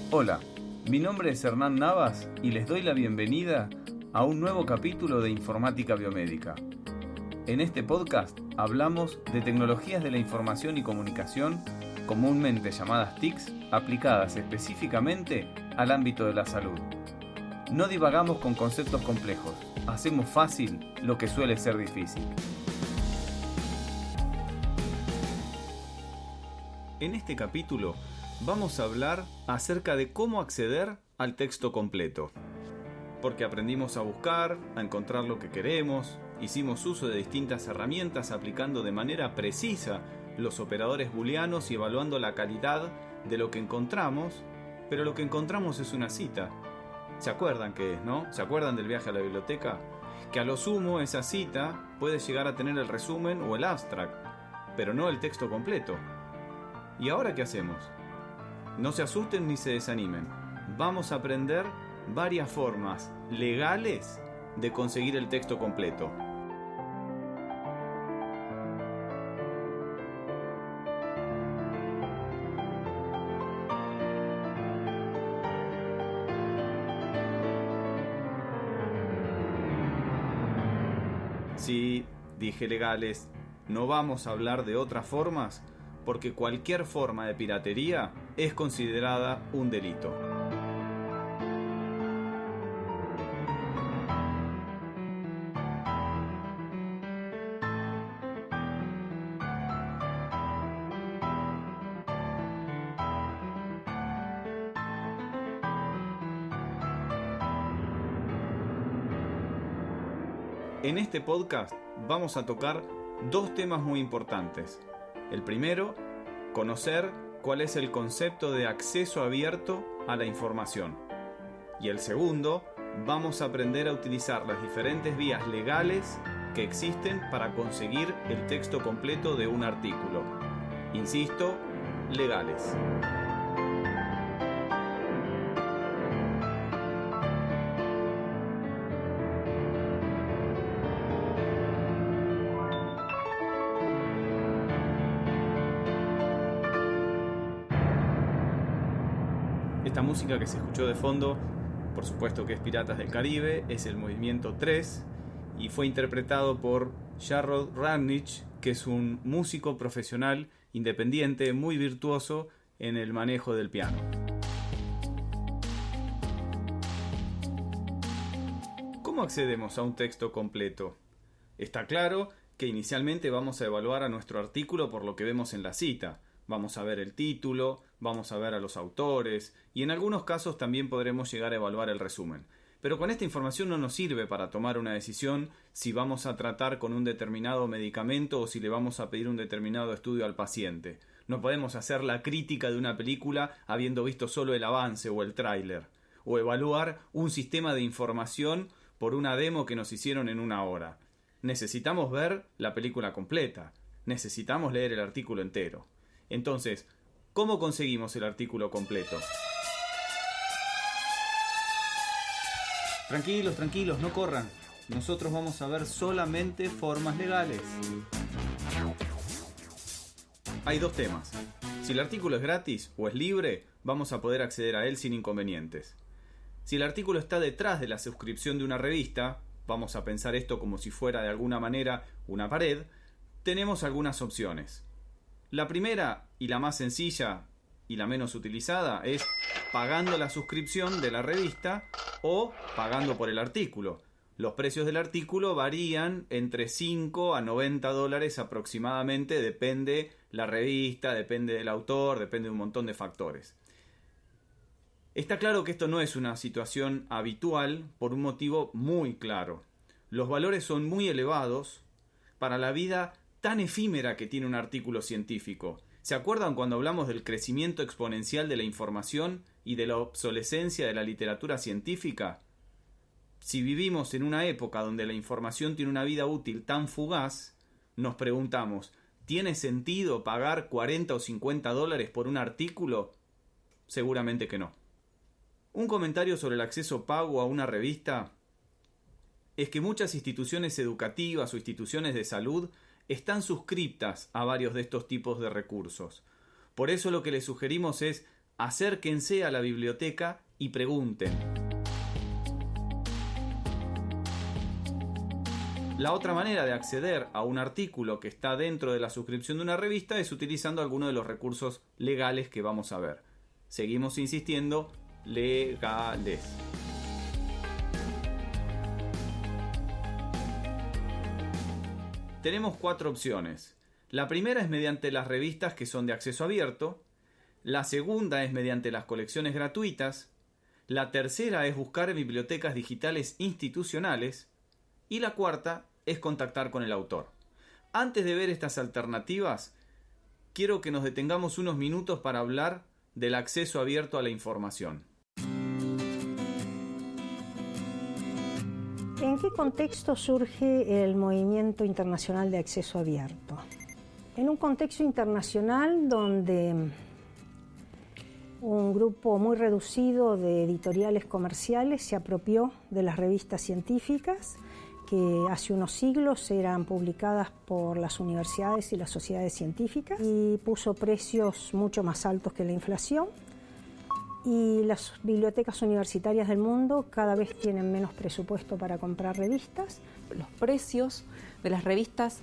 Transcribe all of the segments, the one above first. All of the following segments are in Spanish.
Hola, mi nombre es Hernán Navas y les doy la bienvenida a un nuevo capítulo de Informática Biomédica. En este podcast hablamos de tecnologías de la información y comunicación, comúnmente llamadas TICs, aplicadas específicamente al ámbito de la salud. No divagamos con conceptos complejos, hacemos fácil lo que suele ser difícil. En este capítulo vamos a hablar acerca de cómo acceder al texto completo. Porque aprendimos a buscar, a encontrar lo que queremos, hicimos uso de distintas herramientas aplicando de manera precisa los operadores booleanos y evaluando la calidad de lo que encontramos, pero lo que encontramos es una cita. ¿Se acuerdan qué es, no? ¿Se acuerdan del viaje a la biblioteca? Que a lo sumo esa cita puede llegar a tener el resumen o el abstract, pero no el texto completo. ¿Y ahora qué hacemos? No se asusten ni se desanimen. Vamos a aprender varias formas legales de conseguir el texto completo. Sí, dije legales. No vamos a hablar de otras formas, porque cualquier forma de piratería es considerada un delito. En este podcast vamos a tocar dos temas muy importantes. El primero, conocer cuál es el concepto de acceso abierto a la información. Y el segundo, vamos a aprender a utilizar las diferentes vías legales que existen para conseguir el texto completo de un artículo. Insisto, legales. Esta música que se escuchó de fondo, por supuesto que es Piratas del Caribe, es el movimiento 3 y fue interpretado por Jarrod Radnich, que es un músico profesional independiente muy virtuoso en el manejo del piano. ¿Cómo accedemos a un texto completo? Está claro que inicialmente vamos a evaluar a nuestro artículo por lo que vemos en la cita. Vamos a ver el título, vamos a ver a los autores y en algunos casos también podremos llegar a evaluar el resumen. Pero con esta información no nos sirve para tomar una decisión si vamos a tratar con un determinado medicamento o si le vamos a pedir un determinado estudio al paciente. No podemos hacer la crítica de una película habiendo visto solo el avance o el tráiler, o evaluar un sistema de información por una demo que nos hicieron en una hora. Necesitamos ver la película completa, necesitamos leer el artículo entero. Entonces, ¿cómo conseguimos el artículo completo? Tranquilos, no corran. Nosotros vamos a ver solamente formas legales. Hay dos temas. Si el artículo es gratis o es libre, vamos a poder acceder a él sin inconvenientes. Si el artículo está detrás de la suscripción de una revista, vamos a pensar esto como si fuera de alguna manera una pared, tenemos algunas opciones. La primera y la más sencilla y la menos utilizada es pagando la suscripción de la revista o pagando por el artículo. Los precios del artículo varían entre 5 a $90 aproximadamente, depende la revista, depende del autor, depende de un montón de factores. Está claro que esto no es una situación habitual por un motivo muy claro. Los valores son muy elevados para la vida tan efímera que tiene un artículo científico. ¿Se acuerdan cuando hablamos del crecimiento exponencial de la información y de la obsolescencia de la literatura científica? Si vivimos en una época donde la información tiene una vida útil tan fugaz, nos preguntamos, ¿tiene sentido pagar $40 o $50 por un artículo? Seguramente que no. Un comentario sobre el acceso pago a una revista es que muchas instituciones educativas o instituciones de salud están suscriptas a varios de estos tipos de recursos. Por eso lo que les sugerimos es Acérquense a la biblioteca y pregunten. La otra manera de acceder a un artículo que está dentro de la suscripción de una revista es utilizando alguno de los recursos legales que vamos a ver. Seguimos insistiendo, legales. Tenemos 4 opciones. La primera es mediante las revistas que son de acceso abierto. La segunda es mediante las colecciones gratuitas. La tercera es buscar en bibliotecas digitales institucionales. Y la cuarta es contactar con el autor. Antes de ver estas alternativas, quiero que nos detengamos unos minutos para hablar del acceso abierto a la información. ¿En qué contexto surge el movimiento internacional de acceso abierto? En un contexto internacional donde un grupo muy reducido de editoriales comerciales se apropió de las revistas científicas que hace unos siglos eran publicadas por las universidades y las sociedades científicas y puso precios mucho más altos que la inflación. Y las bibliotecas universitarias del mundo cada vez tienen menos presupuesto para comprar revistas. Los precios de las revistas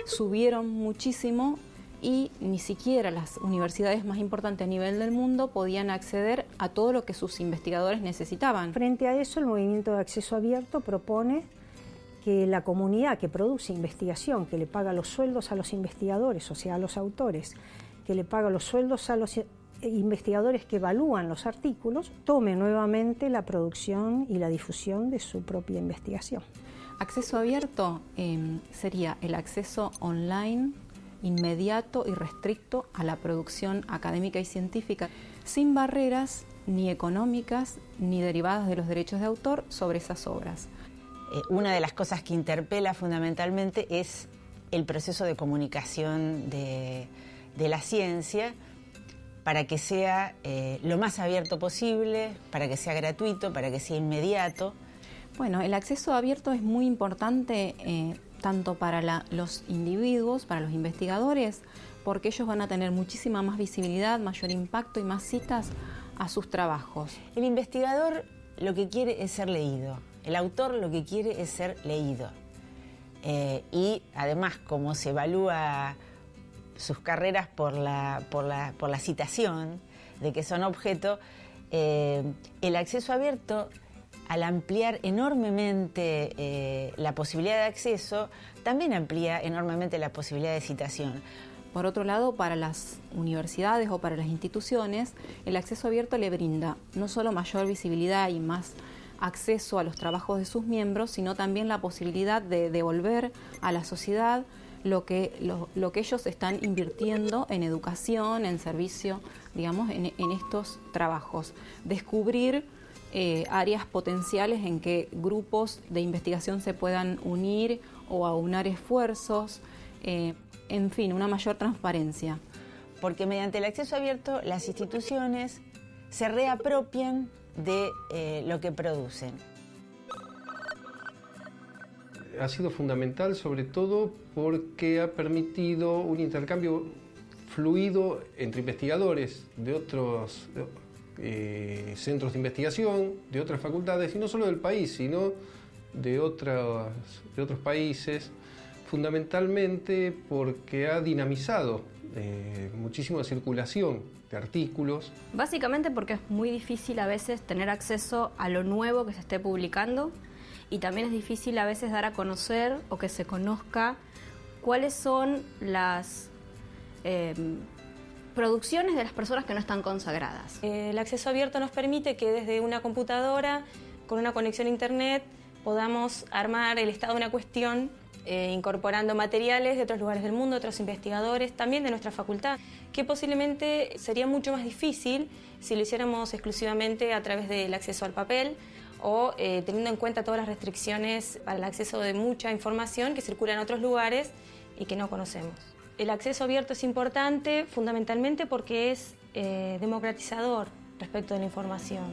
subieron muchísimo y ni siquiera las universidades más importantes a nivel del mundo podían acceder a todo lo que sus investigadores necesitaban. Frente a eso, el movimiento de acceso abierto propone que la comunidad que produce investigación, que le paga los sueldos a los investigadores, o sea, a los autores, que le paga los sueldos a los investigadores que evalúan los artículos, tome nuevamente la producción y la difusión de su propia investigación. Acceso abierto sería el acceso online, inmediato y restricto a la producción académica y científica, sin barreras ni económicas ni derivadas de los derechos de autor sobre esas obras. Una de las cosas que interpela fundamentalmente es el proceso de comunicación de la ciencia para que sea lo más abierto posible, para que sea gratuito, para que sea inmediato. Bueno, el acceso abierto es muy importante tanto para los individuos, para los investigadores, porque ellos van a tener muchísima más visibilidad, mayor impacto y más citas a sus trabajos. El investigador lo que quiere es ser leído. El autor lo que quiere es ser leído. Y además, como se evalúa sus carreras por la citación, de que son objeto, el acceso abierto, al ampliar enormemente la posibilidad de acceso, también amplía enormemente la posibilidad de citación. Por otro lado, para las universidades o para las instituciones, el acceso abierto le brinda no solo mayor visibilidad y más acceso a los trabajos de sus miembros, sino también la posibilidad de devolver a la sociedad lo que ellos están invirtiendo en educación, en servicio, digamos, en estos trabajos. Descubrir áreas potenciales en que grupos de investigación se puedan unir o aunar esfuerzos, en fin, una mayor transparencia. Porque mediante el acceso abierto las instituciones se reapropian de lo que producen. Ha sido fundamental sobre todo porque ha permitido un intercambio fluido entre investigadores de otros centros de investigación, de otras facultades, y no solo del país, sino de otros países, fundamentalmente porque ha dinamizado muchísimo la circulación de artículos. Básicamente porque es muy difícil a veces tener acceso a lo nuevo que se esté publicando, y también es difícil a veces dar a conocer o que se conozca cuáles son las producciones de las personas que no están consagradas. El acceso abierto nos permite que desde una computadora, con una conexión a internet, podamos armar el estado de una cuestión incorporando materiales de otros lugares del mundo, otros investigadores, también de nuestra facultad, que posiblemente sería mucho más difícil si lo hiciéramos exclusivamente a través del acceso al papel o teniendo en cuenta todas las restricciones para el acceso de mucha información que circula en otros lugares y que no conocemos. El acceso abierto es importante fundamentalmente porque es democratizador respecto de la información.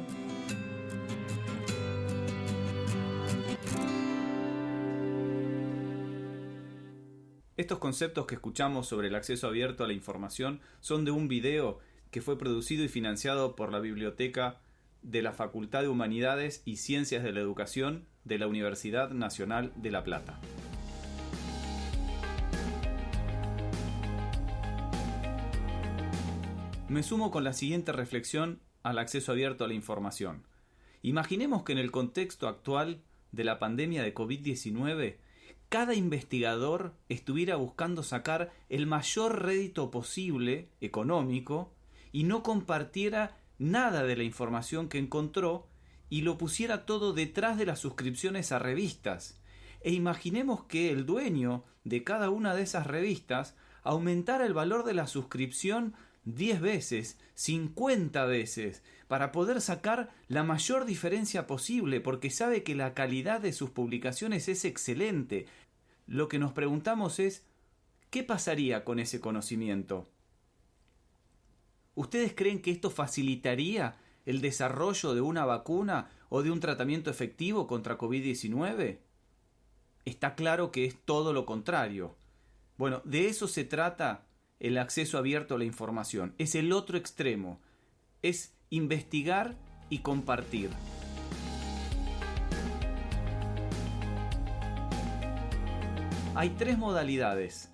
Estos conceptos que escuchamos sobre el acceso abierto a la información son de un video que fue producido y financiado por la Biblioteca de la Facultad de Humanidades y Ciencias de la Educación de la Universidad Nacional de La Plata. Me sumo con la siguiente reflexión al acceso abierto a la información. Imaginemos que en el contexto actual de la pandemia de COVID-19, cada investigador estuviera buscando sacar el mayor rédito posible económico y no compartiera nada de la información que encontró y lo pusiera todo detrás de las suscripciones a revistas. E imaginemos que el dueño de cada una de esas revistas aumentara el valor de la suscripción 10 veces, 50 veces, para poder sacar la mayor diferencia posible, porque sabe que la calidad de sus publicaciones es excelente. Lo que nos preguntamos es, ¿qué pasaría con ese conocimiento? ¿Ustedes creen que esto facilitaría el desarrollo de una vacuna o de un tratamiento efectivo contra COVID-19? Está claro que es todo lo contrario. Bueno, de eso se trata el acceso abierto a la información. Es el otro extremo. Es investigar y compartir. Hay 3 modalidades,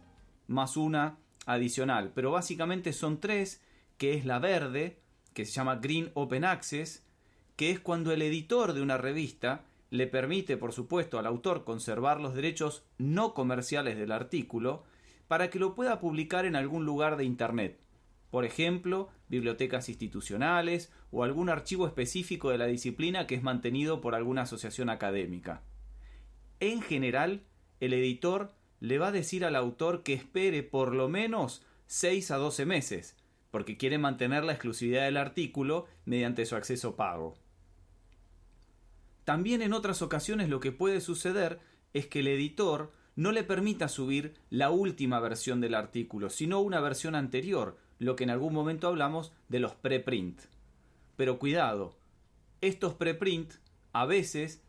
más una adicional, pero básicamente son 3, que es la verde, que se llama Green Open Access, que es cuando el editor de una revista le permite, por supuesto, al autor conservar los derechos no comerciales del artículo para que lo pueda publicar en algún lugar de Internet. Por ejemplo, bibliotecas institucionales o algún archivo específico de la disciplina que es mantenido por alguna asociación académica. En general, el editor le va a decir al autor que espere por lo menos 6 a 12 meses, porque quiere mantener la exclusividad del artículo mediante su acceso pago. También en otras ocasiones lo que puede suceder es que el editor no le permita subir la última versión del artículo, sino una versión anterior, lo que en algún momento hablamos de los preprint. Pero cuidado, estos preprint a veces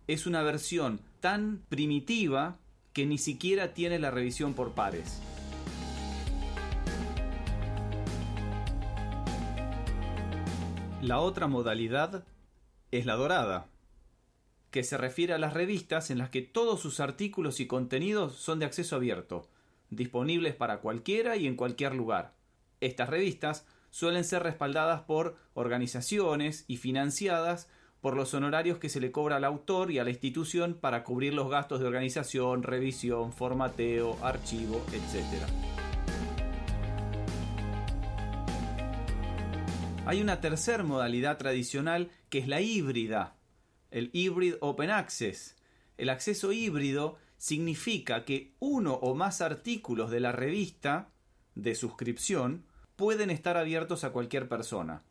es una versión tan primitiva que ni siquiera tiene la revisión por pares. La otra modalidad es la dorada, que se refiere a las revistas en las que todos sus artículos y contenidos son de acceso abierto, disponibles para cualquiera y en cualquier lugar. Estas revistas suelen ser respaldadas por organizaciones y financiadas por los honorarios que se le cobra al autor y a la institución para cubrir los gastos de organización, revisión, formateo, archivo, etc. Hay una tercera modalidad tradicional que es la híbrida, el Hybrid Open Access. El acceso híbrido significa que uno o más artículos de la revista de suscripción pueden estar abiertos a cualquier persona,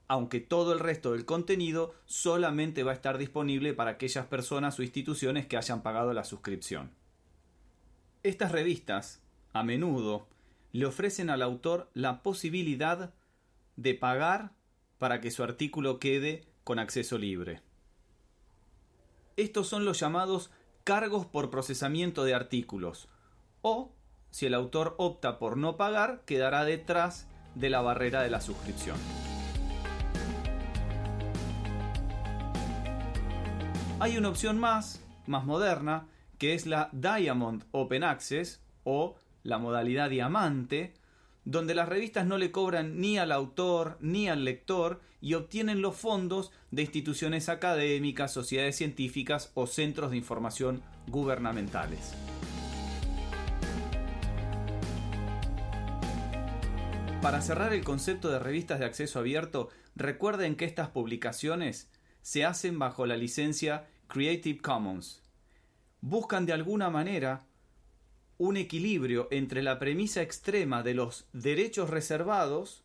aunque todo el resto del contenido solamente va a estar disponible para aquellas personas o instituciones que hayan pagado la suscripción. Estas revistas, a menudo, le ofrecen al autor la posibilidad de pagar para que su artículo quede con acceso libre. Estos son los llamados cargos por procesamiento de artículos, o, si el autor opta por no pagar, quedará detrás de la barrera de la suscripción. Hay una opción más moderna, que es la Diamond Open Access, o la modalidad diamante, donde las revistas no le cobran ni al autor ni al lector y obtienen los fondos de instituciones académicas, sociedades científicas o centros de información gubernamentales. Para cerrar el concepto de revistas de acceso abierto, recuerden que estas publicaciones se hacen bajo la licencia Creative Commons. Buscan de alguna manera un equilibrio entre la premisa extrema de los derechos reservados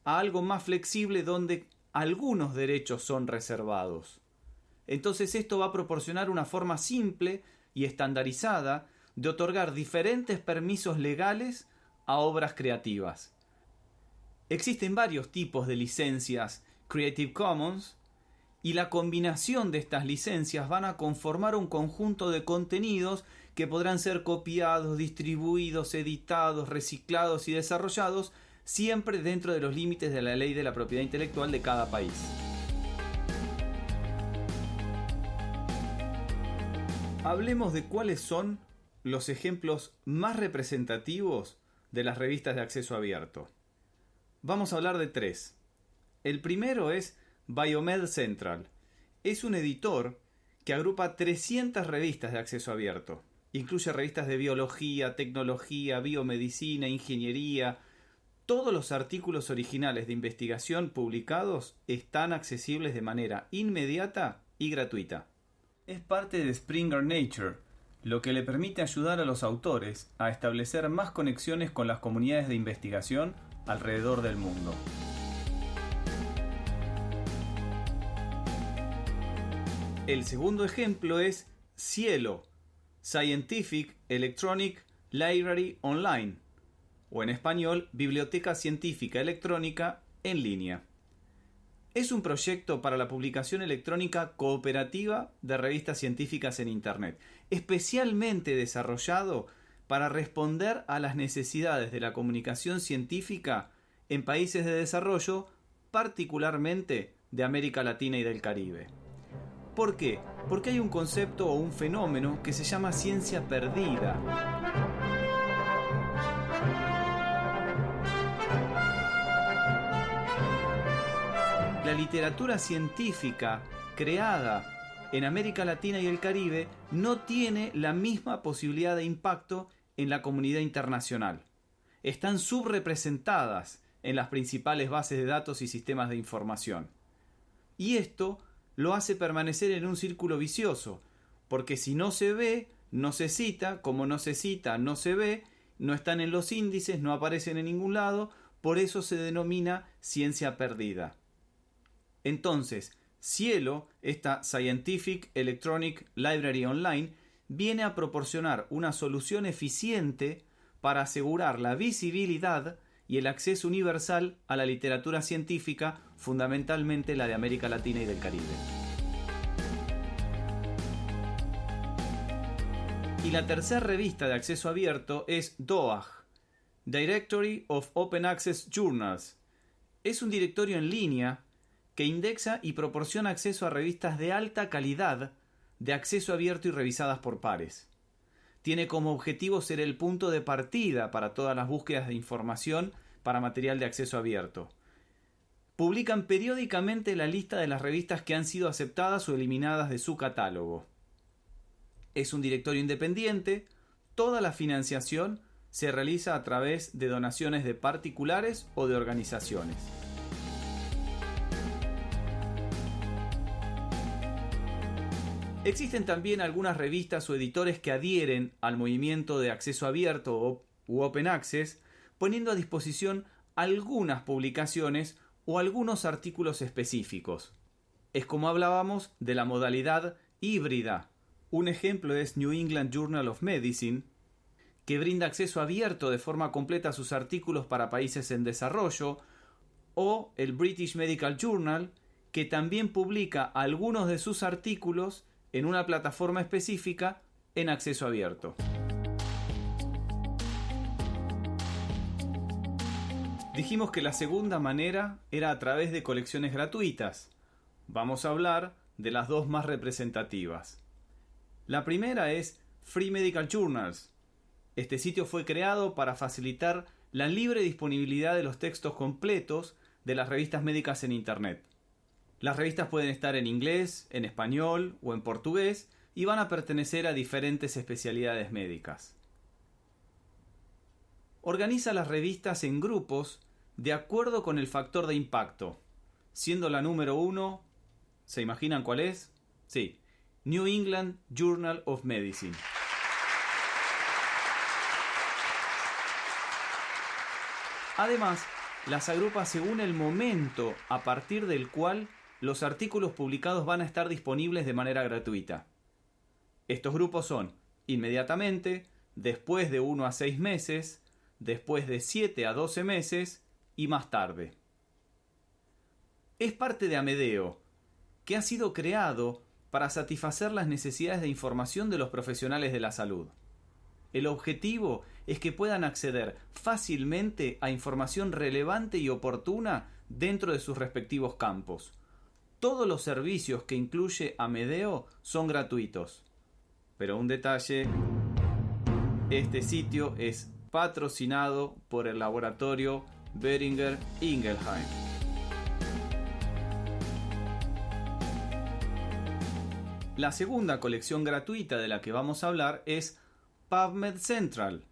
a algo más flexible donde algunos derechos son reservados. Entonces esto va a proporcionar una forma simple y estandarizada de otorgar diferentes permisos legales a obras creativas. Existen varios tipos de licencias Creative Commons y la combinación de estas licencias van a conformar un conjunto de contenidos que podrán ser copiados, distribuidos, editados, reciclados y desarrollados siempre dentro de los límites de la ley de la propiedad intelectual de cada país. Hablemos de cuáles son los ejemplos más representativos de las revistas de acceso abierto. Vamos a hablar de 3. El primero es Biomed Central. Es un editor que agrupa 300 revistas de acceso abierto. Incluye revistas de biología, tecnología, biomedicina, ingeniería. Todos los artículos originales de investigación publicados están accesibles de manera inmediata y gratuita. Es parte de Springer Nature, lo que le permite ayudar a los autores a establecer más conexiones con las comunidades de investigación alrededor del mundo. El segundo ejemplo es Cielo, Scientific Electronic Library Online, o en español, Biblioteca Científica Electrónica en línea. Es un proyecto para la publicación electrónica cooperativa de revistas científicas en Internet, especialmente desarrollado para responder a las necesidades de la comunicación científica en países de desarrollo, particularmente de América Latina y del Caribe. ¿Por qué? Porque hay un concepto o un fenómeno que se llama ciencia perdida. La literatura científica creada en América Latina y el Caribe no tiene la misma posibilidad de impacto en la comunidad internacional. Están subrepresentadas en las principales bases de datos y sistemas de información. Y esto lo hace permanecer en un círculo vicioso, porque si no se ve, no se cita, como no se cita, no se ve, no están en los índices, no aparecen en ningún lado, por eso se denomina ciencia perdida. Entonces, Cielo, esta Scientific Electronic Library Online, viene a proporcionar una solución eficiente para asegurar la visibilidad y el acceso universal a la literatura científica, fundamentalmente la de América Latina y del Caribe. Y la tercera revista de acceso abierto es DOAJ, Directory of Open Access Journals. Es un directorio en línea que indexa y proporciona acceso a revistas de alta calidad, de acceso abierto y revisadas por pares. Tiene como objetivo ser el punto de partida para todas las búsquedas de información para material de acceso abierto. Publican periódicamente la lista de las revistas que han sido aceptadas o eliminadas de su catálogo. Es un directorio independiente, toda la financiación se realiza a través de donaciones de particulares o de organizaciones. Existen también algunas revistas o editores que adhieren al movimiento de acceso abierto u Open Access, poniendo a disposición algunas publicaciones o algunos artículos específicos. Es como hablábamos de la modalidad híbrida. Un ejemplo es New England Journal of Medicine, que brinda acceso abierto de forma completa a sus artículos para países en desarrollo, o el British Medical Journal, que también publica algunos de sus artículos en una plataforma específica en acceso abierto. Dijimos que la segunda manera era a través de colecciones gratuitas. Vamos a hablar de las dos más representativas. La primera es Free Medical Journals. Este sitio fue creado para facilitar la libre disponibilidad de los textos completos de las revistas médicas en Internet. Las revistas pueden estar en inglés, en español o en portugués y van a pertenecer a diferentes especialidades médicas. Organiza las revistas en grupos de acuerdo con el factor de impacto, siendo la número 1, ¿se imaginan cuál es? Sí, New England Journal of Medicine. Además, las agrupa según el momento a partir del cual los artículos publicados van a estar disponibles de manera gratuita. Estos grupos son inmediatamente, después de 1 a 6 meses, después de 7 a 12 meses y más tarde. Es parte de Amedeo, que ha sido creado para satisfacer las necesidades de información de los profesionales de la salud. El objetivo es que puedan acceder fácilmente a información relevante y oportuna dentro de sus respectivos campos. Todos los servicios que incluye Amedeo son gratuitos. Pero un detalle, este sitio es patrocinado por el laboratorio Boehringer Ingelheim. La segunda colección gratuita de la que vamos a hablar es PubMed Central.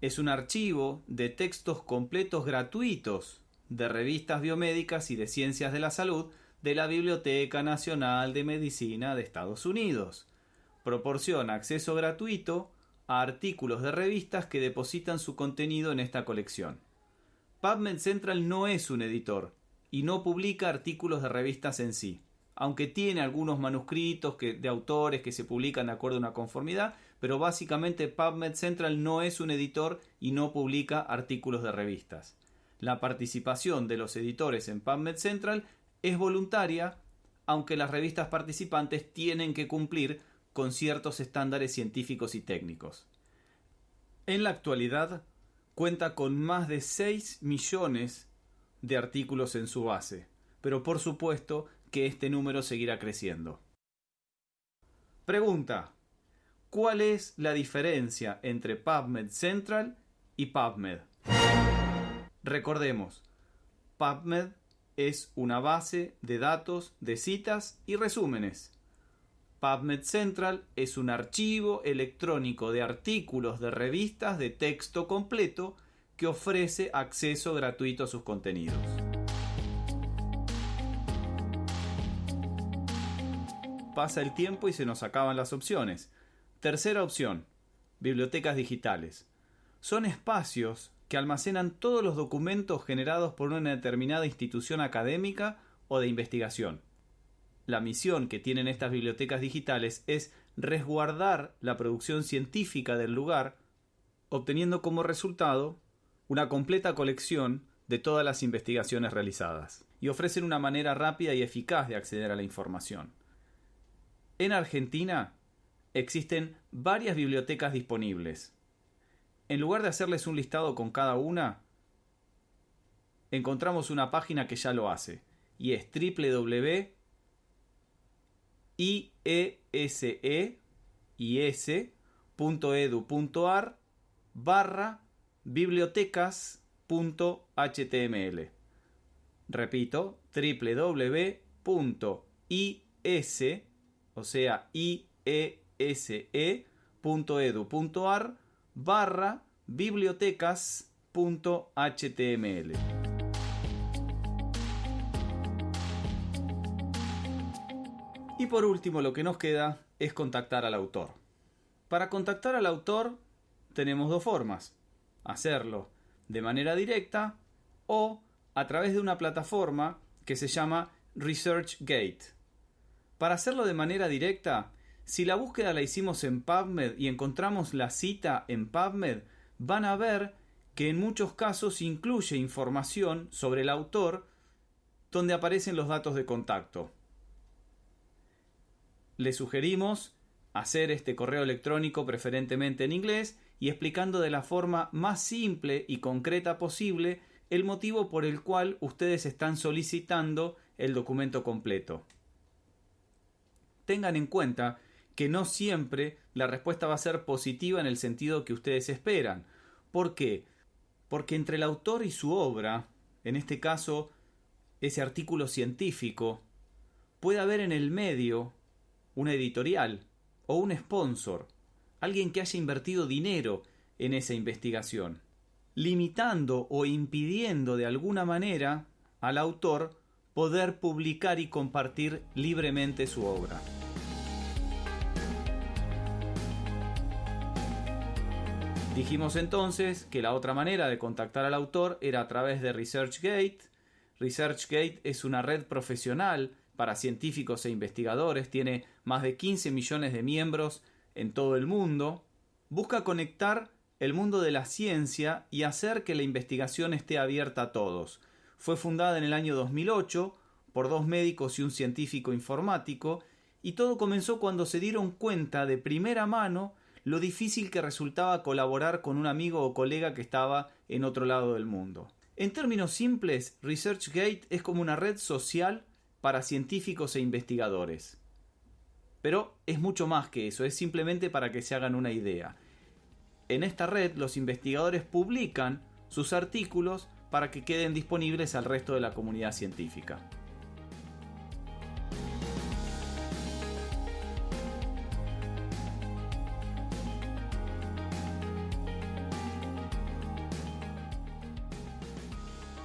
Es un archivo de textos completos gratuitos de revistas biomédicas y de ciencias de la salud de la Biblioteca Nacional de Medicina de Estados Unidos. Proporciona acceso gratuito a artículos de revistas que depositan su contenido en esta colección. PubMed Central no es un editor y no publica artículos de revistas en sí, aunque tiene algunos manuscritos de autores que se publican de acuerdo a una conformidad, pero básicamente PubMed Central no es un editor y no publica artículos de revistas. La participación de los editores en PubMed Central es voluntaria, aunque las revistas participantes tienen que cumplir con ciertos estándares científicos y técnicos. En la actualidad, cuenta con más de 6 millones de artículos en su base, pero por supuesto que este número seguirá creciendo. Pregunta: ¿cuál es la diferencia entre PubMed Central y PubMed? Recordemos, PubMed es una base de datos de citas y resúmenes. PubMed Central es un archivo electrónico de artículos de revistas de texto completo que ofrece acceso gratuito a sus contenidos. Pasa el tiempo y se nos acaban las opciones. Tercera opción: bibliotecas digitales. Son espacios que almacenan todos los documentos generados por una determinada institución académica o de investigación. La misión que tienen estas bibliotecas digitales es resguardar la producción científica del lugar, obteniendo como resultado una completa colección de todas las investigaciones realizadas, y ofrecen una manera rápida y eficaz de acceder a la información. En Argentina existen varias bibliotecas disponibles. En lugar de hacerles un listado con cada una, encontramos una página que ya lo hace, y es www.ies.edu.ar/bibliotecas.html. Repito, www.iese.edu.ar/bibliotecas.html. Y por último, lo que nos queda es contactar al autor. Para contactar al autor tenemos dos formas: hacerlo de manera directa o a través de una plataforma que se llama ResearchGate. Para hacerlo de manera directa, si la búsqueda la hicimos en PubMed y encontramos la cita en PubMed, van a ver que en muchos casos incluye información sobre el autor donde aparecen los datos de contacto. Le sugerimos hacer este correo electrónico preferentemente en inglés y explicando de la forma más simple y concreta posible el motivo por el cual ustedes están solicitando el documento completo. Tengan en cuenta que no siempre la respuesta va a ser positiva en el sentido que ustedes esperan. ¿Por qué? Porque entre el autor y su obra, en este caso ese artículo científico, puede haber en el medio una editorial o un sponsor, alguien que haya invertido dinero en esa investigación, limitando o impidiendo de alguna manera al autor poder publicar y compartir libremente su obra. Dijimos entonces que la otra manera de contactar al autor era a través de ResearchGate. ResearchGate es una red profesional para científicos e investigadores, tiene más de 15 millones de miembros en todo el mundo. Busca conectar el mundo de la ciencia y hacer que la investigación esté abierta a todos. Fue fundada en el año 2008 por 2 médicos y un científico informático, y todo comenzó cuando se dieron cuenta de primera mano lo difícil que resultaba colaborar con un amigo o colega que estaba en otro lado del mundo. En términos simples, ResearchGate es como una red social para científicos e investigadores. Pero es mucho más que eso, es simplemente para que se hagan una idea. En esta red los investigadores publican sus artículos para que queden disponibles al resto de la comunidad científica.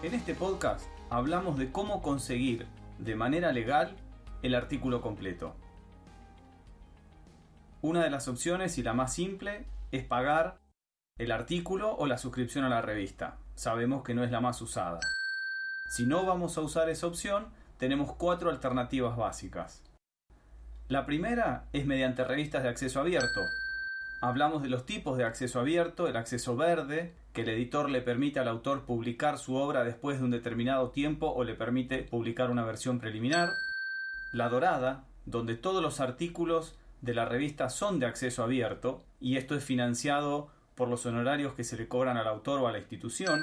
En este podcast hablamos de cómo conseguir de manera legal el artículo completo. Una de las opciones y la más simple es pagar el artículo o la suscripción a la revista. Sabemos que no es la más usada. Si no vamos a usar esa opción, tenemos 4 alternativas básicas. La primera es mediante revistas de acceso abierto. Hablamos de los tipos de acceso abierto, el acceso verde, que el editor le permite al autor publicar su obra después de un determinado tiempo o le permite publicar una versión preliminar. La dorada, donde todos los artículos de la revista son de acceso abierto, y esto es financiado por los honorarios que se le cobran al autor o a la institución.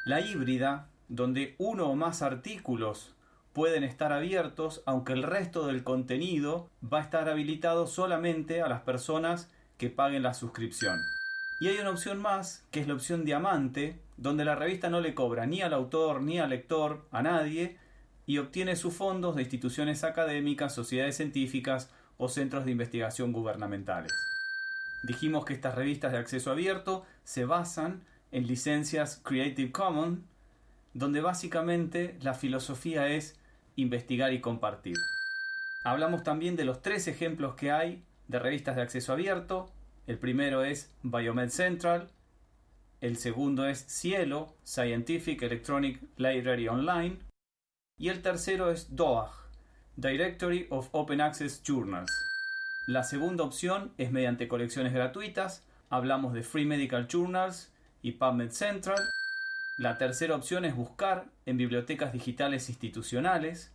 La híbrida, donde uno o más artículos pueden estar abiertos, aunque el resto del contenido va a estar habilitado solamente a las personas que paguen la suscripción. Y hay una opción más, que es la opción diamante, donde la revista no le cobra ni al autor ni al lector, a nadie, y obtiene sus fondos de instituciones académicas, sociedades científicas o centros de investigación gubernamentales. Dijimos que estas revistas de acceso abierto se basan en licencias Creative Commons, donde básicamente la filosofía es investigar y compartir. Hablamos también de los 3 ejemplos que hay de revistas de acceso abierto. El primero es Biomed Central, el segundo es Cielo, Scientific Electronic Library Online, y el tercero es DOAJ, Directory of Open Access Journals. La segunda opción es mediante colecciones gratuitas. Hablamos de Free Medical Journals y PubMed Central. La tercera opción es buscar en bibliotecas digitales institucionales.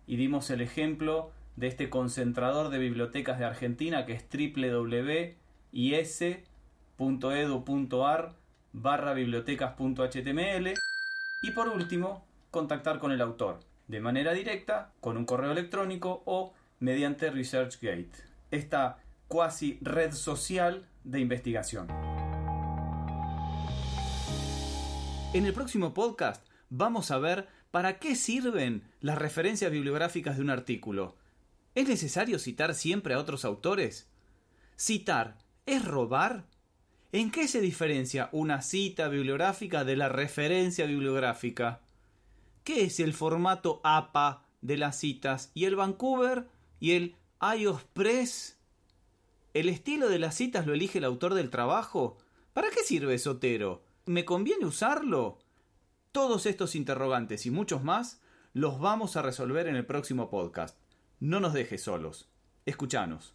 Y dimos el ejemplo de este concentrador de bibliotecas de Argentina, que es www.is.edu.ar/bibliotecas.html. Y por último, contactar con el autor, de manera directa, con un correo electrónico o mediante ResearchGate, esta cuasi red social de investigación. En el próximo podcast vamos a ver para qué sirven las referencias bibliográficas de un artículo. ¿Es necesario citar siempre a otros autores? ¿Citar es robar? ¿En qué se diferencia una cita bibliográfica de la referencia bibliográfica? ¿Qué es el formato APA de las citas y el Vancouver y el iOS Press? ¿El estilo de las citas lo elige el autor del trabajo? ¿Para qué sirve Zotero? ¿Me conviene usarlo? Todos estos interrogantes y muchos más los vamos a resolver en el próximo podcast. No nos dejes solos. Escuchanos.